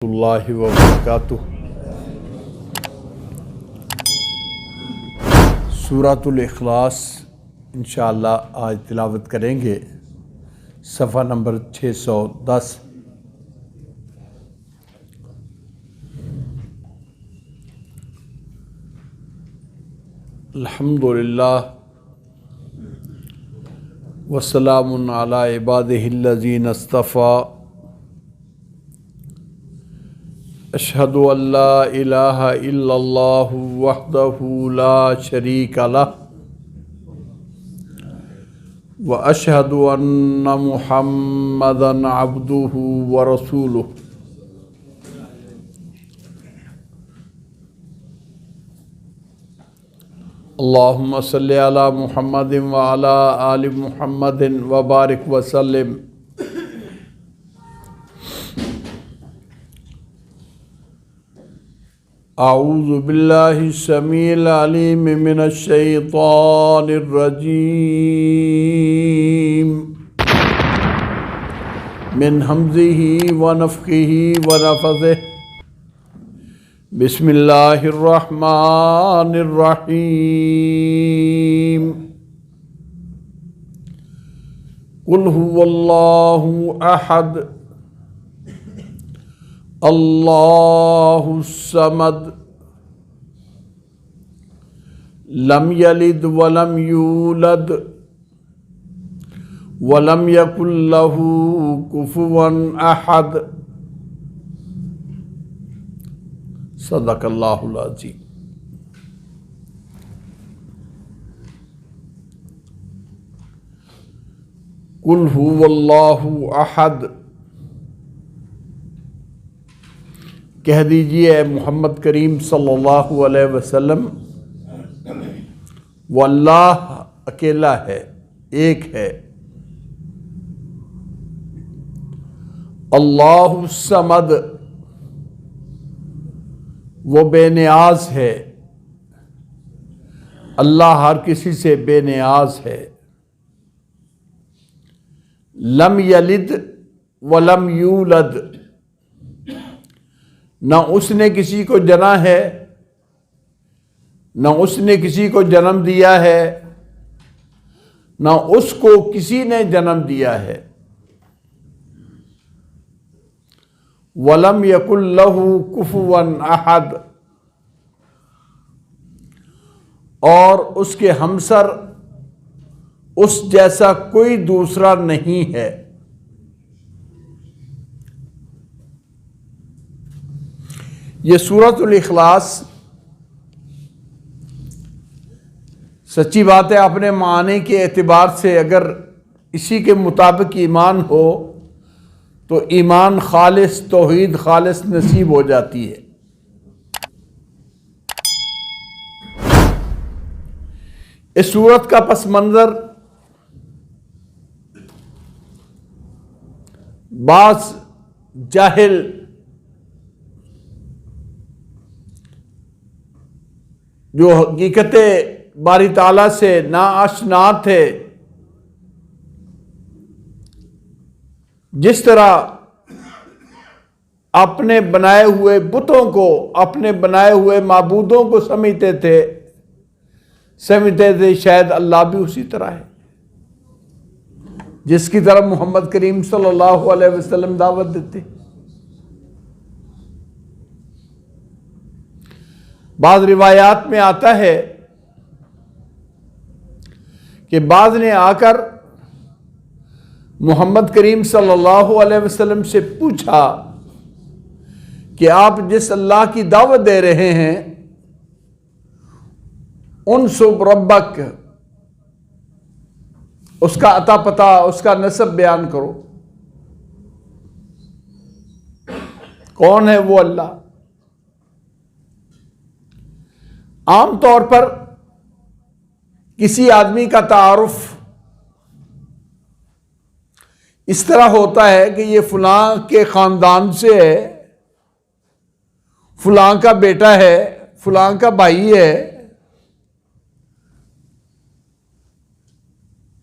अल्लाहि व बरकातुहू। सूरतुल इखलास इंशाअल्लाह आज तिलावत करेंगे। सफ़ा नंबर 610। अल्हम्दुलिल्लाह वस्सलामुन अला इबादिहिल्लज़ीना इस्तफ़ा। अशहदु अल्ला इलाहा इल्लल्लाहु वहदहु ला शरीका लहु व अशहदु अन्ना मुहम्मदन अब्दुहु व रसूलुहु। अल्लाहुम्मा सल्लि अला मुहम्मदिन व अला आलि मुहम्मदिन व बारिक व सल्लिम। अऊज़ु बिल्लाहि समीइल अलीम मिनश शैतानिर रजीम मिन हमज़िही व नफ़्ख़िही व नफ़्ख़िही। बिस्मिल्लाहिर रहमानिर रहीम। कुल हुवल्लाहु अहद अल्लाहु समद लम यलिद वलम यूलद वलम यकुल लहू कुफुवन अहद। सदक़ल्लाहुल अज़ीम। कुल हुवल्लाहु अहद। कह दीजिए मोहम्मद करीम सल्लल्लाहु अलैहि वसल्लम, वो अल्लाह अकेला है, एक है। अल्लाहु समद, वो बेनियाज है। अल्लाह हर किसी से बेनियाज है। लम यलिद वलम यूलद, न उसने किसी को जना है, न उसने किसी को जन्म दिया है, न उसको किसी ने जन्म दिया है। वलम यकुल लहू कुफुवन अहद, और उसके हमसर उस जैसा कोई दूसरा नहीं है। ये सूरतुल इखलास, सच्ची बात है, अपने माने के एतबार से अगर इसी के मुताबिक ईमान हो तो ईमान खालिस, तौहीद खालिस नसीब हो जाती है। इस सूरत का पस मंज़र बास जाहिल जो हकीकत बारी ताला से ना आशना थे, जिस तरह अपने बनाए हुए बुतों को, अपने बनाए हुए माबूदों को समझते थे, शायद अल्लाह भी उसी तरह है जिसकी तरफ मोहम्मद करीम सल्लल्लाहु अलैहि वसल्लम दावत देते। बाज़ रिवायात में आता है कि बाज़ ने आकर मोहम्मद करीम सल्लल्लाहु अलैहि वसल्लम से पूछा कि आप जिस अल्लाह की दावत दे रहे हैं, उनसुब रब्बक, उसका अता पता, उसका नसब बयान करो। कौन है वो अल्लाह? आम तौर पर किसी आदमी का तारुफ इस तरह होता है कि ये फलां के खानदान से है, फलां का बेटा है, फलां का भाई है,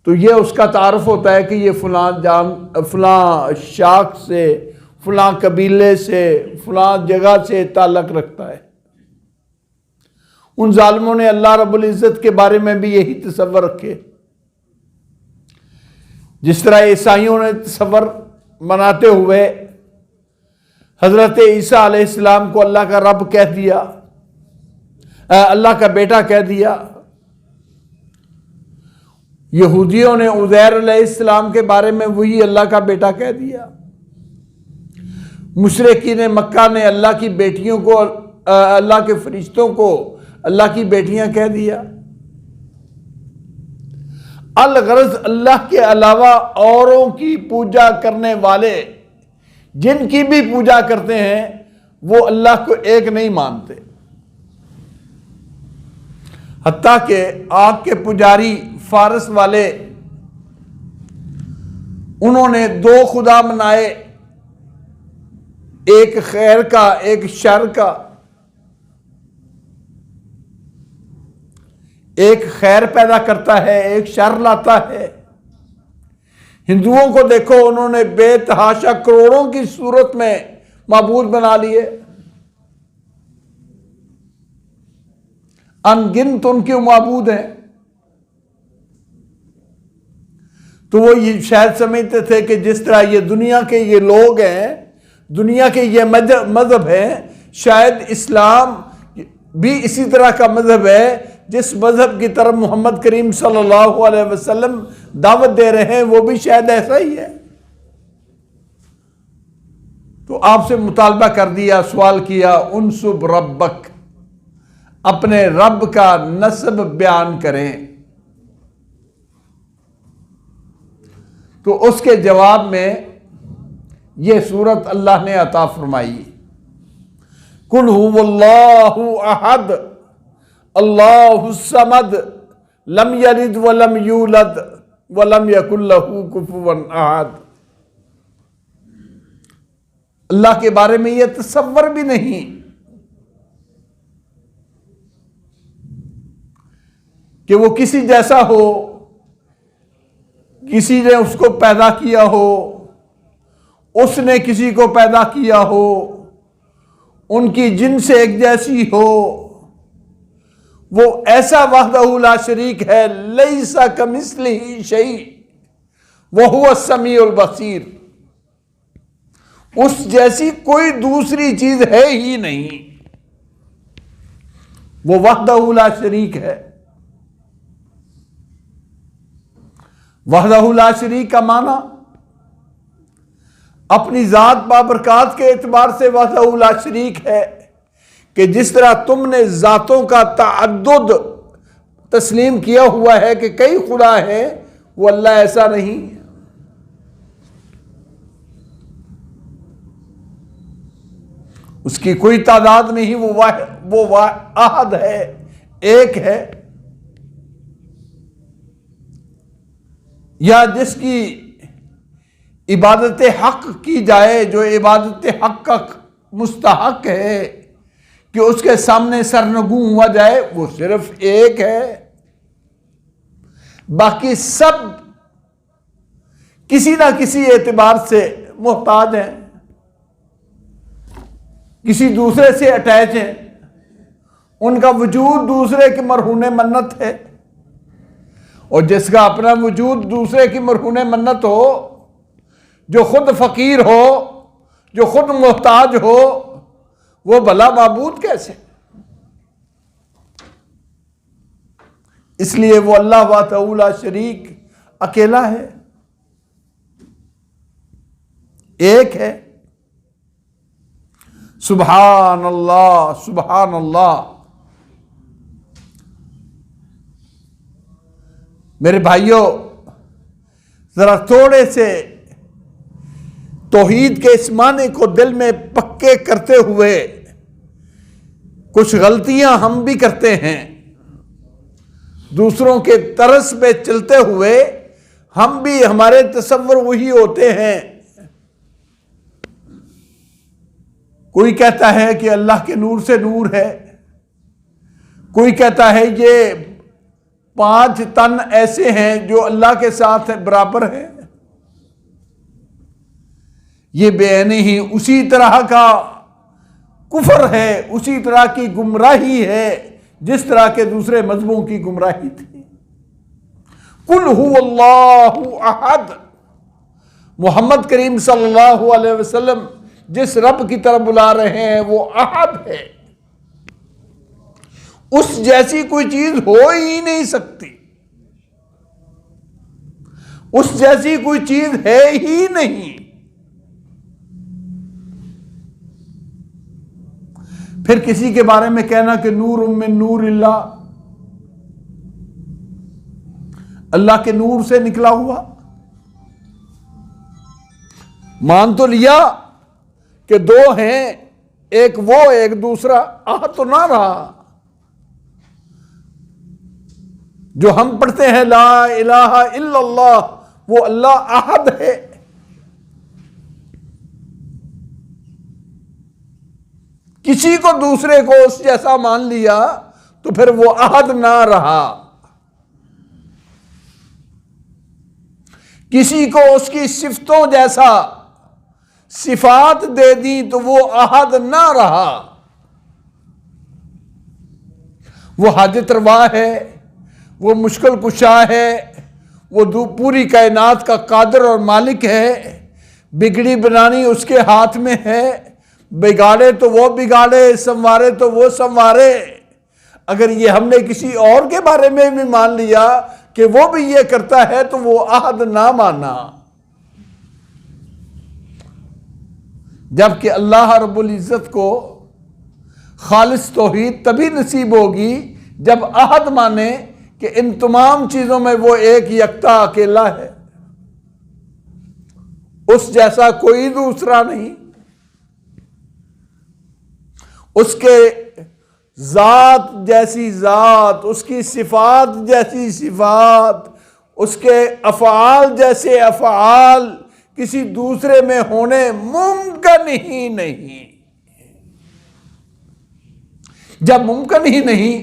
तो ये उसका तारुफ होता है कि ये फलां शाख से, फलां कबीले से, फलां जगह से ताल्लुक रखता है। उन जालिमों ने अल्लाह रब्बुल इज़्ज़त के बारे में भी यही तसव्वुर रखे, जिस तरह ईसाइयों ने तसव्वुर बनाते हुए हजरत ईसा अलैहिस्सलाम को अल्लाह का रब कह दिया, अल्लाह का बेटा कह दिया। यहूदियों ने उज़ैर अलैहिस्सलाम के बारे में वही अल्लाह का बेटा कह दिया। मुशरिकीन मक्का ने अल्लाह की बेटियों को, अल्लाह के फरिश्तों को अल्लाह की बेटियां कह दिया। अलगरज अल्लाह के अलावा औरों की पूजा करने वाले जिनकी भी पूजा करते हैं वो अल्लाह को एक नहीं मानते। हत्ता के आग के पुजारी फारस वाले, उन्होंने दो खुदा मनाए, एक खैर का एक शर का। एक खैर पैदा करता है, एक शर लाता है। हिंदुओं को देखो, उन्होंने बेतहाशा करोड़ों की सूरत में माबूद बना लिए, अनगिनत उनके माबूद हैं। तो वो ये शायद समझते थे कि जिस तरह ये दुनिया के ये लोग हैं, दुनिया के ये मजहब हैं, शायद इस्लाम भी इसी तरह का मजहब है जिस मजहब की तरफ मोहम्मद करीम सल्लल्लाहु अलैहि वसल्लम दावत दे रहे हैं, वो भी शायद ऐसा ही है। तो आपसे मुतालबा कर दिया, सवाल किया, उनसुब रब्बक, अपने रब का नस्ब बयान करें। तो उसके जवाब में यह सूरत अल्लाह ने अता फरमाई, कुल हुवल्लाहु अहद अल्लाहु समद लम यलिद वलम यूलद वलम यकुल लहू कुफुवन अहद। अल्लाह के बारे में यह तसव्वुर भी नहीं कि वो किसी जैसा हो, किसी ने उसको पैदा किया हो, उसने किसी को पैदा किया हो, उनकी जिनसे एक जैसी हो। वो ऐसा वहदहु ला शरीक है, लैसा कमिस्लिही शै वहुवा समीउल बसीर। उस जैसी कोई दूसरी चीज है ही नहीं। वो वहदहु ला शरीक है। वहदहु ला शरीक का माना अपनी जात बाबरकात के एतबार से वहदहु ला शरीक है कि जिस तरह तुमने जातों का तअद्दुद तस्लीम किया हुआ है कि कई खुदा है, वो अल्लाह ऐसा नहीं। उसकी कोई तादाद नहीं, वो अहद है, एक है। या जिसकी इबादत हक की जाए, जो इबादत हक का मुस्तहक है कि उसके सामने सरनगू हुआ जाए, वो सिर्फ एक है। बाकी सब किसी ना किसी एतबार से मोहताज हैं, किसी दूसरे से अटैच हैं। उनका वजूद दूसरे के मरहूने मन्नत है। और जिसका अपना वजूद दूसरे की मरहूने मन्नत हो, जो खुद फकीर हो, जो खुद मोहताज हो, वो भला माबूद कैसे? इसलिए वो अल्लाह वहदहु ला शरीक अकेला है, एक है। सुभान अल्लाह, सुभान अल्लाह। मेरे भाइयों, जरा थोड़े से तौहीद के इस माने को दिल में पक्के करते हुए, कुछ गलतियां हम भी करते हैं, दूसरों के तरस पे चलते हुए हम भी, हमारे तसव्वुर वही होते हैं। कोई कहता है कि अल्लाह के नूर से नूर है, कोई कहता है ये 5 तन ऐसे हैं जो अल्लाह के साथ बराबर हैं। ये बेअनी ही उसी तरह का कुफर है, उसी तरह की गुमराही है जिस तरह के दूसरे मजहबों की गुमराही थी। कुल हुवल्लाहु अहद, मोहम्मद करीम सल्लल्लाहु अलैहि वसल्लम जिस रब की तरफ बुला रहे हैं वो अहद है, उस जैसी कोई चीज हो ही नहीं सकती, उस जैसी कोई चीज है ही नहीं। फिर किसी के बारे में कहना कि नूर मिन नूर इल्लाह, अल्लाह के नूर से निकला हुआ, मान तो लिया कि दो हैं, एक वो एक दूसरा, आ तो ना रहा। जो हम पढ़ते हैं ला इलाहा इल्लल्लाह, वो अल्लाह अहद है। किसी को दूसरे को उस जैसा मान लिया तो फिर वो अहद ना रहा। किसी को उसकी सिफतों जैसा सिफात दे दी तो वो अहद ना रहा। वो हाजत रवा है, वो मुश्किल कुशा है, वो पूरी कायनात का कादर और मालिक है। बिगड़ी बनानी उसके हाथ में है, बिगाड़े तो वो बिगाड़े, संवारे तो वो संवारे। अगर ये हमने किसी और के बारे में भी मान लिया कि वो भी ये करता है तो वो अहद ना माना। जबकि अल्लाह रब्बुल इज्जत को खालिस तौहीद तभी नसीब होगी जब अहद माने कि इन तमाम चीजों में वो एक यकता अकेला है, उस जैसा कोई दूसरा नहीं। उसके जात जैसी जात, उसकी सिफात जैसी सिफात, उसके अफ़आल जैसे अफ़आल किसी दूसरे में होने मुमकिन ही नहीं। जब मुमकिन ही नहीं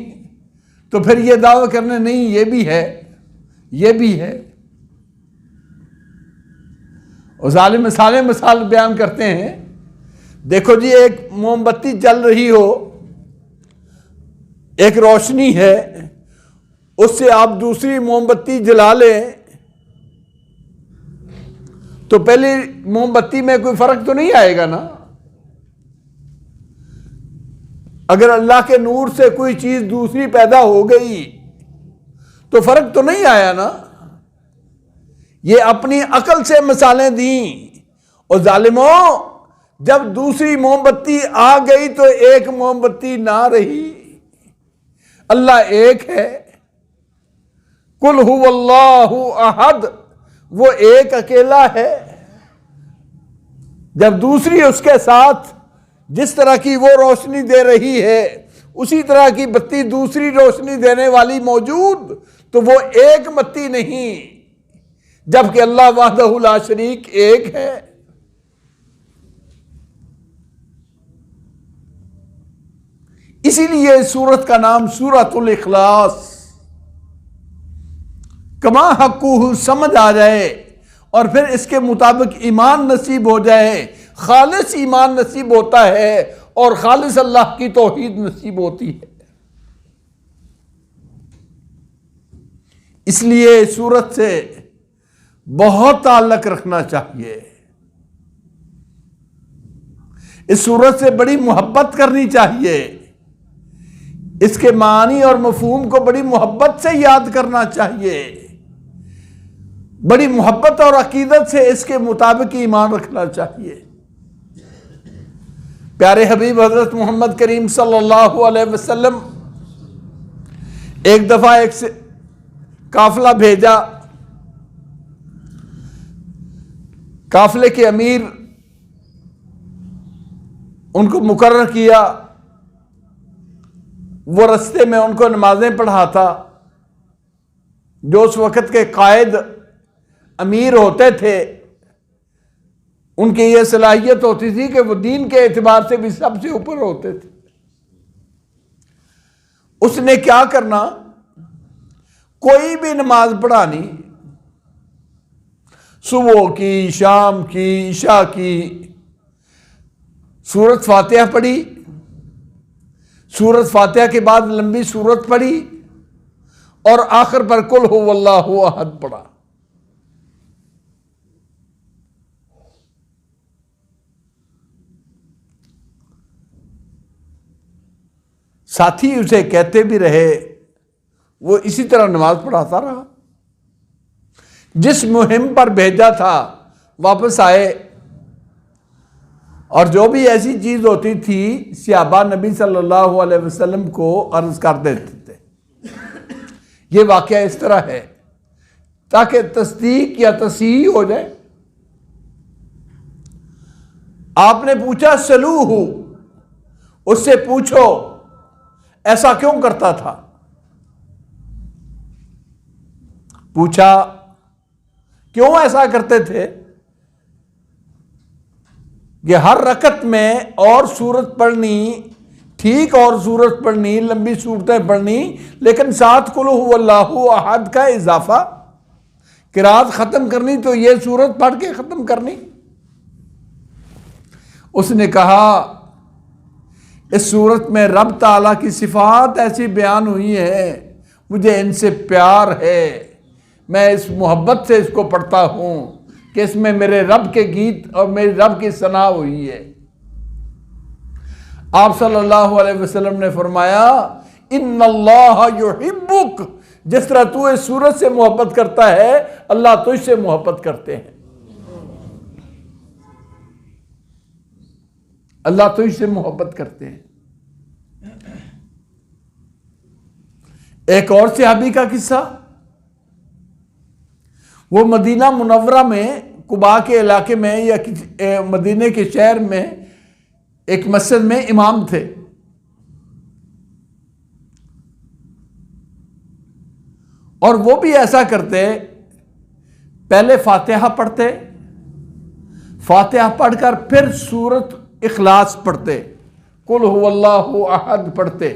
तो फिर यह दावा करने नहीं ये भी है, ये भी है। और जालिम साले मिसाल बयान करते हैं, देखो जी एक मोमबत्ती जल रही हो, एक रोशनी है, उससे आप दूसरी मोमबत्ती जला लें तो पहले मोमबत्ती में कोई फर्क तो नहीं आएगा ना। अगर अल्लाह के नूर से कोई चीज दूसरी पैदा हो गई तो फर्क तो नहीं आया ना। ये अपनी अकल से मिसालें दी। और जालिमों, जब दूसरी मोमबत्ती आ गई तो एक मोमबत्ती ना रही। अल्लाह एक है, कुल हुवल्लाहु अहद, वो एक अकेला है। जब दूसरी उसके साथ जिस तरह की वो रोशनी दे रही है उसी तरह की बत्ती दूसरी रोशनी देने वाली मौजूद, तो वो एक बत्ती नहीं, जबकि अल्लाह वहदहु ला शरीक एक है। इसीलिए इस सूरत का नाम सूरतुल इखलास, कमा हक्कू समझ आ जाए और फिर इसके मुताबिक ईमान नसीब हो जाए। खालिस ईमान नसीब होता है और खालिस अल्लाह की तौहीद नसीब होती है। इसलिए इस सूरत से बहुत ताल्लुक रखना चाहिए, इस सूरत से बड़ी मोहब्बत करनी चाहिए, इसके मानी और मफहूम को बड़ी मोहब्बत से याद करना चाहिए, बड़ी मोहब्बत और अकीदत से इसके मुताबिक ईमान रखना चाहिए। प्यारे हबीब हजरत मोहम्मद करीम सल्लल्लाहु अलैहि वसल्लम एक दफा एक से काफिला भेजा, काफिले के अमीर उनको मुकर्रर किया, वो रस्ते में उनको नमाजें पढ़ाता। जो उस वक़्त के कायद अमीर होते थे उनकी यह सलाहियत होती थी कि वो दीन के एतबार से भी सबसे ऊपर होते थे। उसने क्या करना, कोई भी नमाज पढ़ानी सुबह की, शाम की, ईशा की। सूरत फातिहा पढ़ी, सूरत फातिहा के बाद लंबी सूरत पढ़ी और आखिर पर कुल हुवल्लाहु अहद पढ़ा। साथी उसे कहते भी रहे, वो इसी तरह नमाज पढ़ाता रहा। जिस मुहिम पर भेजा था वापस आए, और जो भी ऐसी चीज होती थी सहाबा नबी सल्लल्लाहु अलैहि वसल्लम को अर्ज कर देते थे। ये वाकया इस तरह है ताकि तस्दीक या तस्हीह हो जाए। आपने पूछा सलूहु, उससे पूछो ऐसा क्यों करता था। पूछा क्यों ऐसा करते थे कि हर रकत में और सूरत पढ़नी, ठीक और सूरत पढ़नी, लंबी सूरतें पढ़नी, लेकिन साथ कुल हुवल्लाहु अहद का इजाफा, किरात खत्म करनी तो ये सूरत पढ़ के खत्म करनी। उसने कहा इस सूरत में रब ताला की सिफात ऐसी बयान हुई है, मुझे इनसे प्यार है, मैं इस मोहब्बत से इसको पढ़ता हूं कि इसमें मेरे रब के गीत और मेरे रब की सना हुई है। आप सल्लल्लाहु अलैहि वसल्लम ने फरमाया इन्नल्लाह युहिब्बुक, जिस तरह तू इस सूरत से मोहब्बत करता है अल्लाह तुझसे मोहब्बत करते हैं। अल्लाह तुझसे मोहब्बत करते हैं। एक और सहाबी का किस्सा, वो मदीना मुनव्वरा में कुबा के इलाके में या मदीने के शहर में एक मस्जिद में इमाम थे। और वो भी ऐसा करते, पहले फातिहा पढ़ते, फातिहा पढ़कर फिर सूरत इखलास पढ़ते, कुल हुवल्लाहु अहद पढ़ते,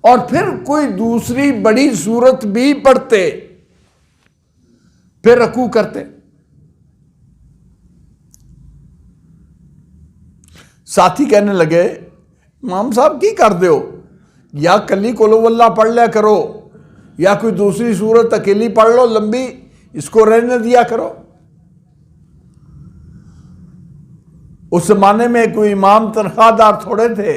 और फिर कोई दूसरी बड़ी सूरत भी पढ़ते, फिर रकू करते। साथी कहने लगे इमाम साहब की कर दो, या कली कुल हुवल्लाह पढ़ लिया करो, या कोई दूसरी सूरत अकेली पढ़ लो लंबी, इसको रहने दिया करो। उस जमाने में कोई इमाम तनख्वाहदार थोड़े थे।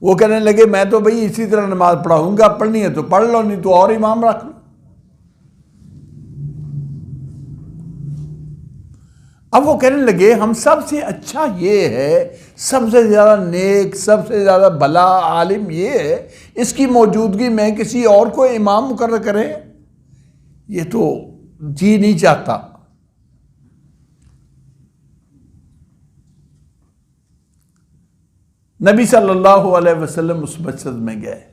वो कहने लगे मैं तो भाई इसी तरह नमाज पढ़ाऊंगा, पढ़नी है तो पढ़ लो, नहीं तो और इमाम रख लो। अब वो कहने लगे हम सबसे अच्छा ये है, सबसे ज़्यादा नेक, सबसे ज़्यादा भला आलिम ये है, इसकी मौजूदगी में किसी और को इमाम मुकर्रर करें, ये तो जी नहीं चाहता। नबी सल्लल्लाहु अलैहि वसल्लम उस मस्जिद में गए।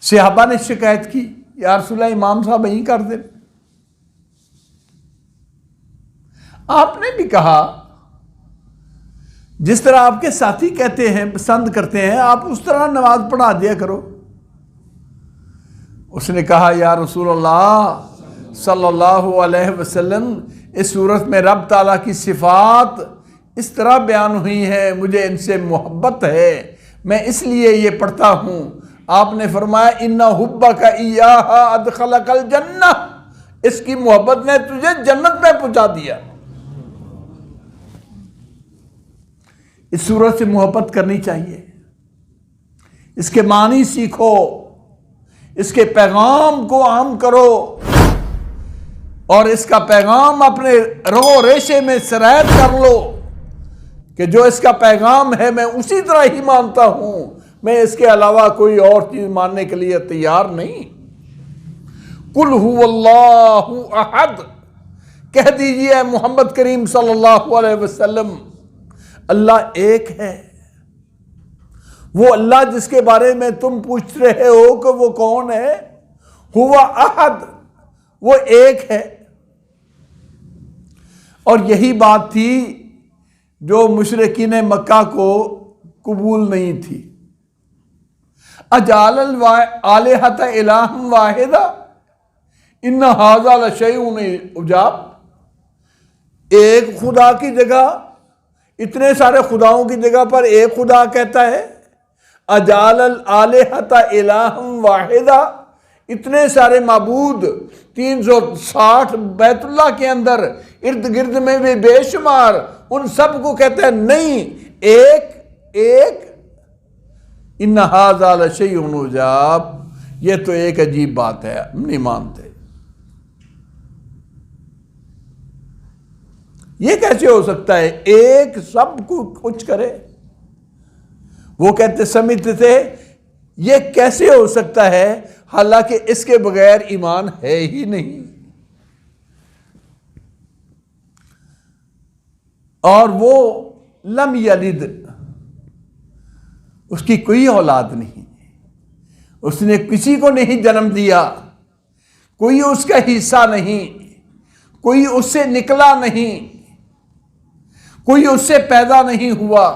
सहाबा ने शिकायत की या रसूलल्लाह इमाम साहब यहीं कर दे। आपने भी कहा जिस तरह आपके साथी कहते हैं, पसंद करते हैं, आप उस तरह नमाज पढ़ा दिया करो। उसने कहा या रसूलल्लाह सल्लल्लाहु अलैहि वसल्लम, इस सूरत में रब ताला की सिफात इस तरह बयान हुई है, मुझे इनसे मोहब्बत है, मैं इसलिए ये पढ़ता हूं। आपने फरमाया इन्ना हुब्बका इय्याहा अदखलकल जन्नह, इसकी मोहब्बत ने तुझे जन्नत में पहुंचा दिया। इस सूरत से मोहब्बत करनी चाहिए, इसके मानी सीखो, इसके पैगाम को आम करो और इसका पैगाम अपने रगो रेशे में सरायत कर लो कि जो इसका पैगाम है मैं उसी तरह ही मानता हूं, मैं इसके अलावा कोई और चीज मानने के लिए तैयार नहीं। कुल हुवल्लाहु अहद कह दीजिए मोहम्मद करीम सल्लल्लाहु अलैहि वसल्लम, अल्लाह एक है। वो अल्लाह जिसके बारे में तुम पूछ रहे हो कि वो कौन है, हुवा अहद, वो एक है। और यही बात थी जो मुशरिकीन मक्का को कबूल नहीं थी। अजाल आलिहत इलाहम वाहिदा इन्ना हाज़ा लशैउन उजाब। एक खुदा की जगह, इतने सारे खुदाओं की जगह पर एक खुदा कहता है। अजाल आलिहत इलाहम वाहिदा, इतने सारे माबूद 360 बैतुल्लाह के अंदर इर्द गिर्द में भी बेशुमार, उन सब को कहता है नहीं, एक एक। इन्ना हाज़ा लशैउन उजाब, ये तो एक अजीब बात है, हम नहीं मानते। ये कैसे हो सकता है एक सब को कुछ करे? वो कहते समित थे ये कैसे हो सकता है, हालांकि इसके बगैर ईमान है ही नहीं। और वो लम यलिद, उसकी कोई औलाद नहीं, उसने किसी को नहीं जन्म दिया, कोई उसका हिस्सा नहीं, कोई उससे निकला नहीं, कोई उससे पैदा नहीं हुआ।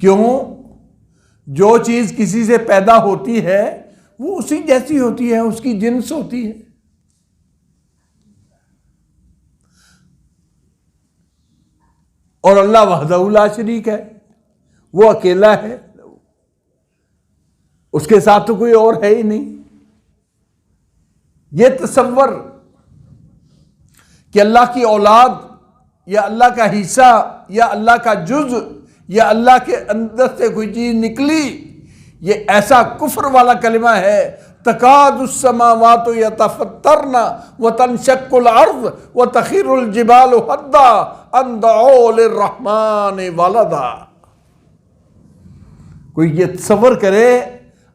क्यों? जो चीज किसी से पैदा होती है वो उसी जैसी होती है, उसकी जिन्स होती है। और अल्लाह वहदहू ला शरीक है, वो अकेला है, उसके साथ तो कोई और है ही नहीं। ये तसव्वुर कि अल्लाह की औलाद या अल्लाह का हिस्सा या अल्लाह का जुज या अल्लाह के अंदर से कोई चीज निकली, ये ऐसा कुफ्र वाला कलिमा है। तकादुस समावातु यतफत्तरना व तनशक्कुल अर्ज़ व तखिरुल जिबालु हद्दा अन दअू लिर्रहमान वलदा। कोई ये तसव्वुर करे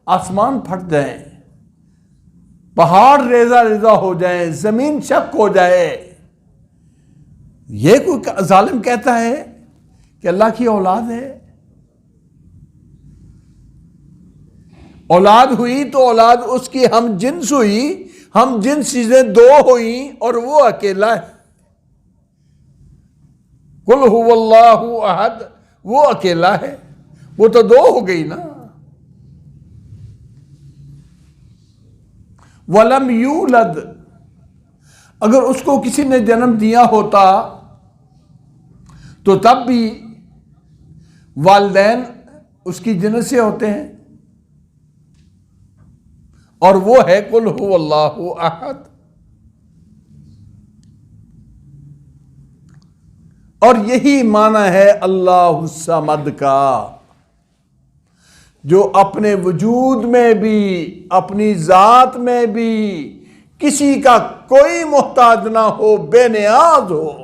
आसमान फट जाए, पहाड़ रेजा रेजा हो जाए, जमीन शक हो जाए, ये कोई जालिम कहता है कि अल्लाह की औलाद है? औलाद हुई तो औलाद उसकी हम जिन्स हुई, हम जिन्स चीजें दो हुई और वो अकेला है। कुल हुवल्लाहु अहद, वो अकेला है, वो तो दो हो गई ना। वलम यूलद, अगर उसको किसी ने जन्म दिया होता तो तब भी वालिदैन उसकी जिन्स से होते हैं, और वो है कुल हुवल्लाहु अहद। और यही माना है अल्लाहु समद का, जो अपने वजूद में भी अपनी जात में भी किसी का कोई मोहताज ना हो, बेनियाज हो।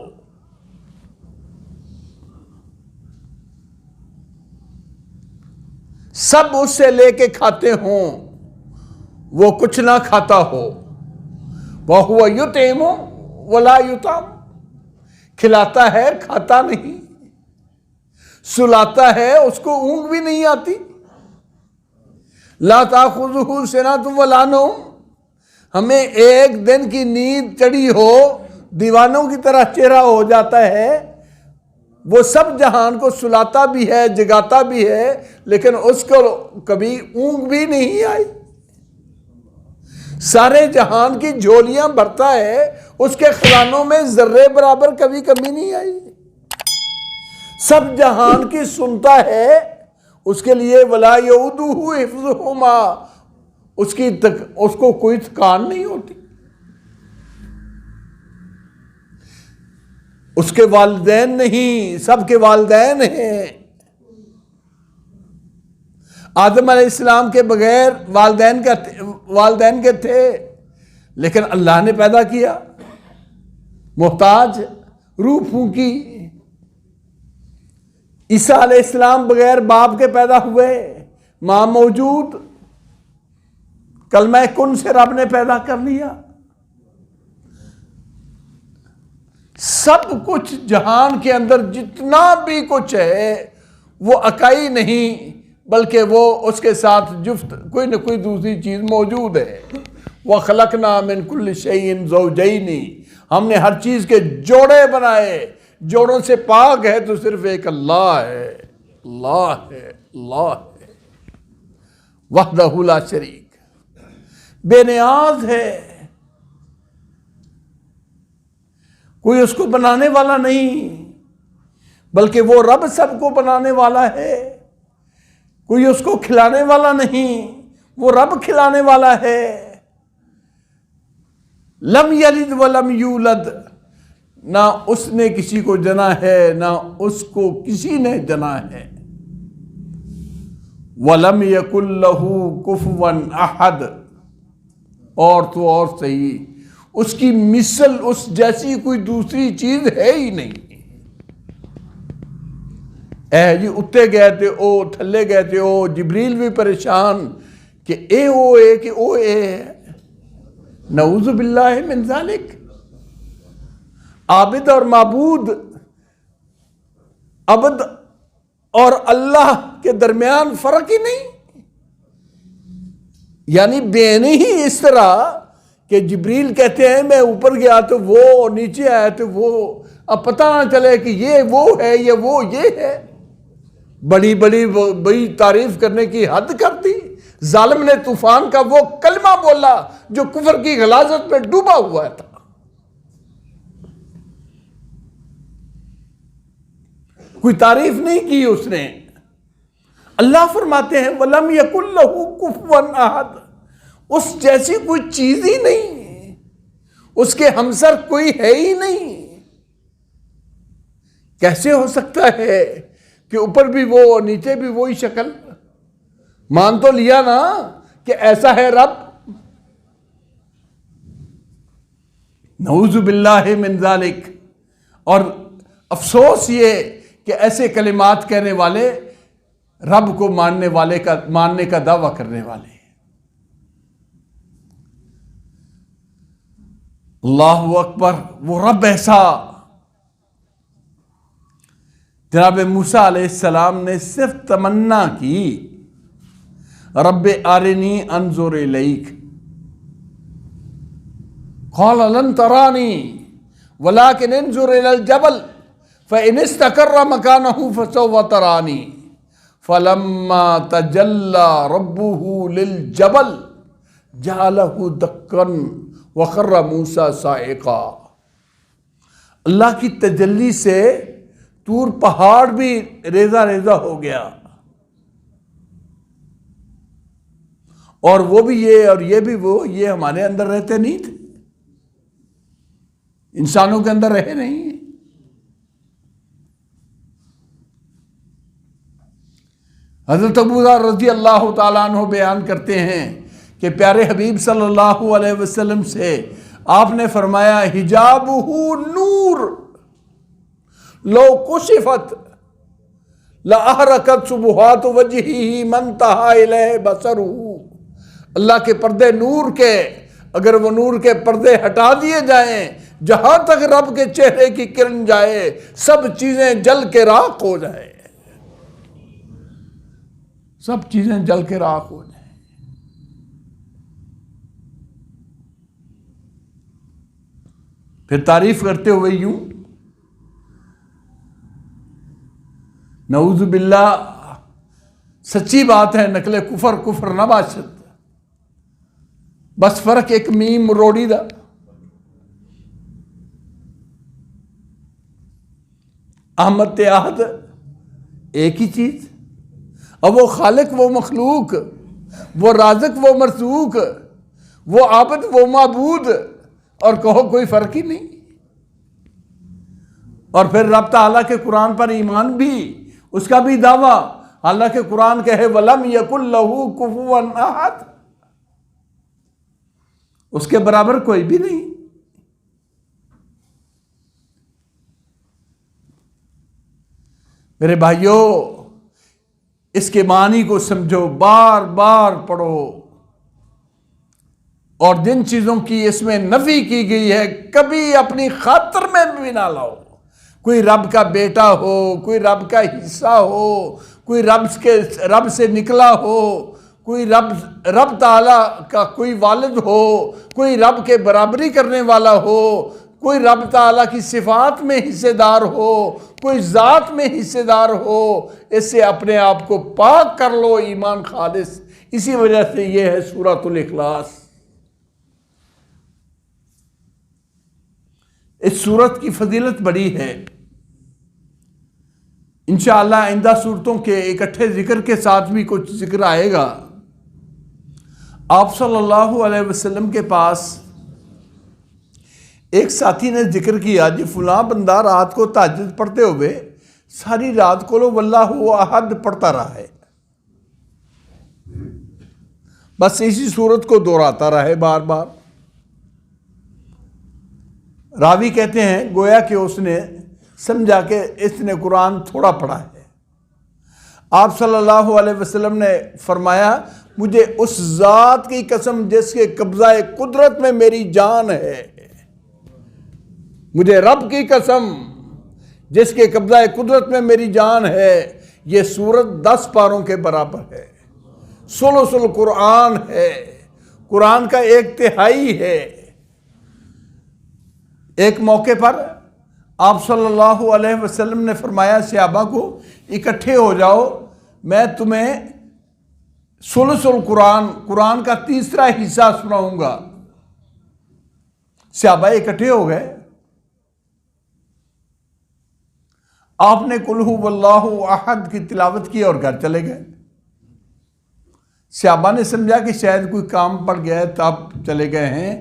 सब उससे लेके खाते हों, वो कुछ ना खाता हो। वह हुआ युतइमु वला युतम, खिलाता है खाता नहीं, सुलाता है उसको ऊँग भी नहीं आती। ला ताखुज़ुहु सिनतुन वला नौम, हमें एक दिन की नींद चढ़ी हो दीवानों की तरह चेहरा हो जाता है। वो सब जहान को सुलाता भी है, जगाता भी है, लेकिन उसको कभी ऊँग भी नहीं आई। सारे जहान की झोलियां भरता है, उसके खजानों में जर्रे बराबर कभी कमी नहीं आई। सब जहान की सुनता है, उसके लिए वला यऊदुहु हिफ्ज़ुहुमा, उसको कोई थकान नहीं होती। उसके वालिदैन नहीं, सबके वालिदैन हैं। आदम अलैहिस्सलाम के बगैर वालिदैन के थे, लेकिन अल्लाह ने पैदा किया, मोहताज, रूह फूंकी। ईसा अलैहिस्सलाम बगैर बाप के पैदा हुए, मां मौजूद, कलमा कुन से रब ने पैदा कर लिया। सब कुछ जहान के अंदर जितना भी कुछ है वो अकाई नहीं, बल्कि वो उसके साथ जुफ्त कोई न कोई दूसरी चीज मौजूद है। वह खलकना मिन कुल्लि शैइन ज़ौजैनी, हमने हर चीज के जोड़े बनाए। जोड़ों से पाक है तो सिर्फ एक अल्लाह है, अल्लाह है, अल्लाह है। वहदहु ला शरीक, बेनियाज है, कोई उसको बनाने वाला नहीं, बल्कि वो रब सबको बनाने वाला है। कोई उसको खिलाने वाला नहीं, वो रब खिलाने वाला है। लम यलिद वलम यूलद, ना उसने किसी को जना है ना उसको किसी ने जना है। वलम यकुल लहू कुफुवन अहद, और तो और सही, उसकी मिसल उस जैसी कोई दूसरी चीज है ही नहीं। ऐ जी उत्ते गए थे ओ, थल्ले गए थे ओ, जिब्रील भी परेशान कि ए ओ ए कि ओ ए, नऊज़ु बिल्लाहि मिन ज़ालिक। आबिद और माबूद, अबद और अल्लाह के दरमियान फर्क ही नहीं। यानी बेने ही इस तरह कि जिब्रील कहते हैं मैं ऊपर गया तो वो, नीचे आया तो वो, अब पता ना चले कि ये वो है या वो ये है। बड़ी बड़ी बड़ी तारीफ करने की हद कर दी। जालिम ने तूफान का वो कलमा बोला जो कुफर की गलाजत में डूबा हुआ था। कोई तारीफ नहीं की उसने। अल्लाह फरमाते हैं वलम यकुल लहू कुफुवन अहद, उस जैसी कोई चीज ही नहीं, उसके हमसर कोई है ही नहीं। कैसे हो सकता है कि ऊपर भी वो नीचे भी वही शक्ल? मान तो लिया ना कि ऐसा है रब। नऊज़ु बिल्लाहि मिन ज़ालिक। और अफसोस ये कि ऐसे कलिमात कहने वाले रब को मानने का दावा करने वाले। अल्लाहु अकबर। वो रब ऐसा, जनाब मूसा अलैहिस्सलाम ने सिर्फ तमन्ना की, रब्बे आरिनी अंजुर इलैक, क़ाल लन तरानी वलाकिन अंजुर इलल जबल फ़इन इस्तक़र्र मकानहु फ़सौफ़ तरानी फ़लम्मा तजल्ला रब्बुहु लिल जबल जअलहु दक्कन व ख़र्र मूसा साइक़ा। अल्लाह की तजल्ली से तूर पहाड़ भी रेजा रेजा हो गया। और वो भी ये और ये भी वो, ये हमारे अंदर रहते नहीं थे, इंसानों के अंदर रहे नहीं। हज़रत अबू ज़र रज़ी अल्लाह ताला अन्हु बयान करते हैं कि प्यारे हबीब सल्लल्लाहु अलैहि वसल्लम से आपने फरमाया हिजाबुहु नूर लो कुशिफत लअहरकत सुबहात वजहिही मन तहा इलैहि बसरुहु। अल्लाह के पर्दे नूर के, अगर वो नूर के पर्दे हटा दिए जाएं, जहां तक रब के चेहरे की किरण जाए सब चीजें जल के राख हो जाए, सब चीजें जल के राख हो जाए। फिर तारीफ करते हुए यूं, नऊज़ु बिल्लाह, सच्ची बात है, नकले कुफर कुफर न बाशद, बस फर्क एक मीम रोड़ी दा। अहमद ते आहद एक ही चीज। अब वो खालिक वो मखलूक, वो राज़िक वो मरज़ूक, वो आबिद वो माबूद, और कहो कोई फर्क ही नहीं। और फिर रब ताला के कुरान पर ईमान भी, उसका भी दावा, हालांकि कुरान कहे वलम यकुल लहू कुफुवन अहद, उसके बराबर कोई भी नहीं। मेरे भाइयों, इसके मानी को समझो, बार बार पढ़ो, और जिन चीजों की इसमें नफी की गई है कभी अपनी खातिर में भी ना लाओ। कोई रब का बेटा हो, कोई रब का हिस्सा हो, कोई रब से निकला हो, कोई रब ताला का कोई वालिद हो, कोई रब के बराबरी करने वाला हो, कोई रब ताला की सिफात में हिस्सेदार हो, कोई ज़ात में हिस्सेदार हो, इससे अपने आप को पाक कर लो। ईमान खालिस, इसी वजह से ये है सूरतुल इखलास। इस सूरत की फजीलत बड़ी है। इंशाअल्लाह आइंदा सूरतों के इकट्ठे जिक्र के साथ भी कुछ जिक्र आएगा। आप सल्लल्लाहु अलैहि वसल्लम के पास एक साथी ने जिक्र किया जी फलां बंदा रात को तहज्जुद पढ़ते हुए सारी रात को वल्लाहु अहद पढ़ता रहा है, बस इसी सूरत को दोहराता रहे बार बार। रावी कहते हैं गोया कि उसने समझा कि इसने कुरान थोड़ा पढ़ा है। आप सल्लल्लाहु अलैहि वसल्लम ने फरमाया मुझे उस ज़ात की कसम जिसके कब्ज़ा कुदरत में मेरी जान है, मुझे रब की कसम जिसके कब्ज़ा कुदरत में मेरी जान है, ये सूरत 10 पारों के बराबर है, सुलुसुल कुरान है, कुरान का 1/3 है। एक मौके पर आप सल्लल्लाहु अलैहि वसल्लम ने फरमाया सहाबा को इकट्ठे हो जाओ, मैं तुम्हें सुलुसुल कुरान, कुरान का 3रा हिस्सा सुनाऊंगा। सहाबा इकट्ठे हो गए। आपने कुल हु वल्लाहु अहद की तिलावत की और घर चले गए। सहाबा ने समझा कि शायद कोई काम पड़ गया है तब चले गए हैं,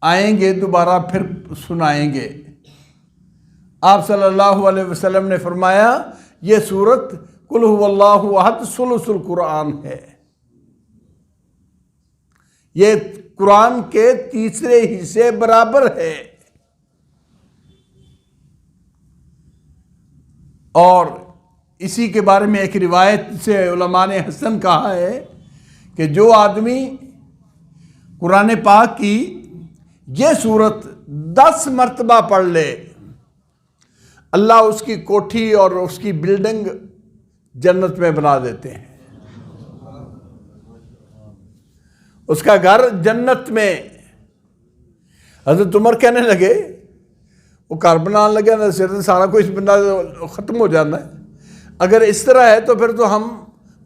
आएंगे दोबारा फिर सुनाएंगे। आप सल्लल्लाहु अलैहि वसल्लम ने फरमाया ये सूरत कुल हु वल्लाहु अहद सुलुसुल कुरान है, ये कुरान के 3रे हिस्से बराबर है। और इसी के बारे में एक रिवायत से उलमा ने हसन कहा है कि जो आदमी कुरान पाक की ये सूरत 10 मरतबा पढ़ ले, अल्लाह उसकी कोठी और उसकी बिल्डिंग जन्नत में बना देते हैं, उसका घर जन्नत में। हज़रत उमर कहने लगे वो घर बनाने लगे ना सिर सारा कुछ बंदा ख़त्म हो जाना है, अगर इस तरह है तो फिर तो हम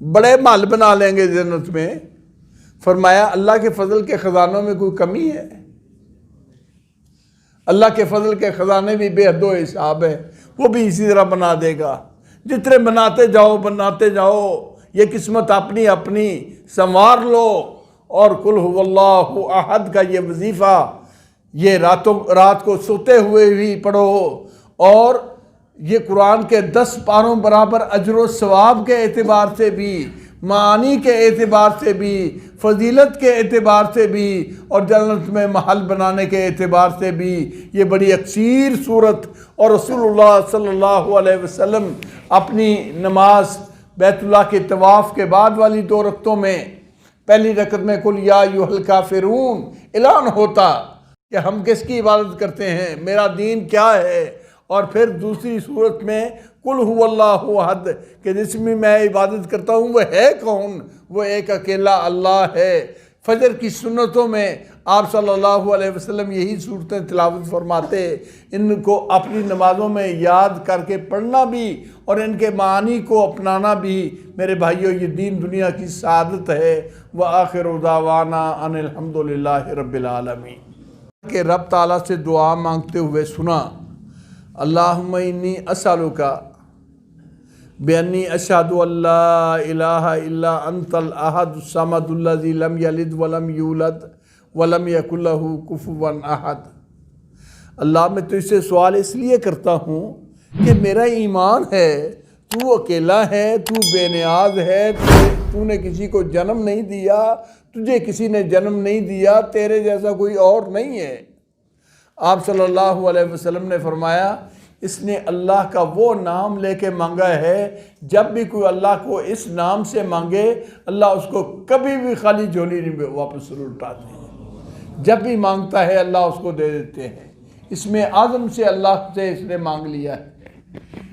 बड़े महल बना लेंगे जन्नत में। फरमाया अल्लाह के फजल के ख़जानों में कोई कमी है? अल्लाह के फजल के ख़जाने भी बेहदो हिसाब है, वो भी इसी तरह बना देगा। जितने बनाते जाओ, ये किस्मत अपनी अपनी संवार लो। और कुल हुवल्लाहु अहद का ये वजीफ़ा ये रात को सोते हुए भी पढ़ो, और ये कुरान के 10 पारों बराबर अजर सवाब के एतबार से भी, मानी के एतबार से भी, फजीलत के एतबार से भी, और जन्नत में महल बनाने के एतबार से भी ये बड़ी अक्सीर सूरत। और रसूलुल्लाह सल्लल्लाहु अलैहि वसल्लम अपनी नमाज बैतुल्लाह के तवाफ़ के बाद वाली 2 रकतों में पहली रकत में कुल या अय्युहल काफिरून ऐलान होता कि हम किसकी इबादत करते हैं, मेरा दीन क्या है। और फिर दूसरी सूरत में कुल हुवल्लाहु अहद कि जिसमें मैं इबादत करता हूँ वह है कौन, वो एक अकेला अल्लाह है। फजर की सुन्नतों में आप सल्लल्लाहु अलैहि वसल्लम यही सूरतें तिलावत फरमाते। इनको अपनी नमाज़ों में याद करके पढ़ना भी और इनके मानी को अपनाना भी मेरे भाइयों ये दीन दुनिया की सादत है। व आखिरु दावाना अनिल हम्दुलिल्लाहि रब्बिल आलमीन। के रब ताला से दुआ मांगते हुए सुना, अल्लाहुम्मा इन्नी असअलुका बेअन्नी अशहदु अल्ला इलाहा इल्ला अंतल अहदुस समदुल्लज़ी लम यलिद वलम यूलद वलम यकुल लहू कुफुवन अहद। अल्लाह मैं तुझसे सवाल इसलिए करता हूँ कि मेरा ईमान है तू अकेला है, तू बेनियाज है, तूने किसी को जन्म नहीं दिया, तुझे किसी ने जन्म नहीं दिया, तेरे जैसा कोई और नहीं है। आप सल्लल्लाहु अलैहि वसल्लम ने फरमाया इसने अल्लाह का वो नाम लेके मांगा है, जब भी कोई अल्लाह को इस नाम से मांगे अल्लाह उसको कभी भी खाली झोली नहीं वापस लौटाते हैं। जब भी मांगता है अल्लाह उसको दे देते हैं। इसमें आज़म से अल्लाह से इसने मांग लिया है,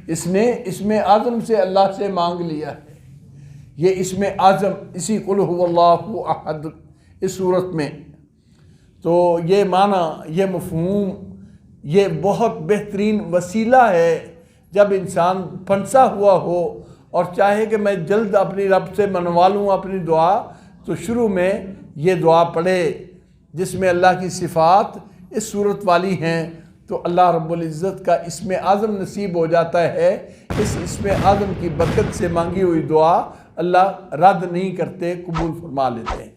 इसमें आज़म से अल्लाह से मांग लिया है। ये इसमें आज़म इसी कुल हुवल्लाहु अहद इस सूरत में। तो ये माना, ये मफ़हूम, ये बहुत बेहतरीन वसीला है जब इंसान फंसा हुआ हो और चाहे कि मैं जल्द अपनी रब से मनवा लूँ अपनी दुआ, तो शुरू में ये दुआ पढ़े जिसमें अल्लाह की सिफ़ात इस सूरत वाली हैं, तो अल्लाह रब्बुल इज़्ज़त का इसमें आज़म नसीब हो जाता है। इस इसमें आज़म की बरकत से मांगी हुई दुआ अल्लाह रद्द नहीं करते, कबूल फरमा लेते हैं।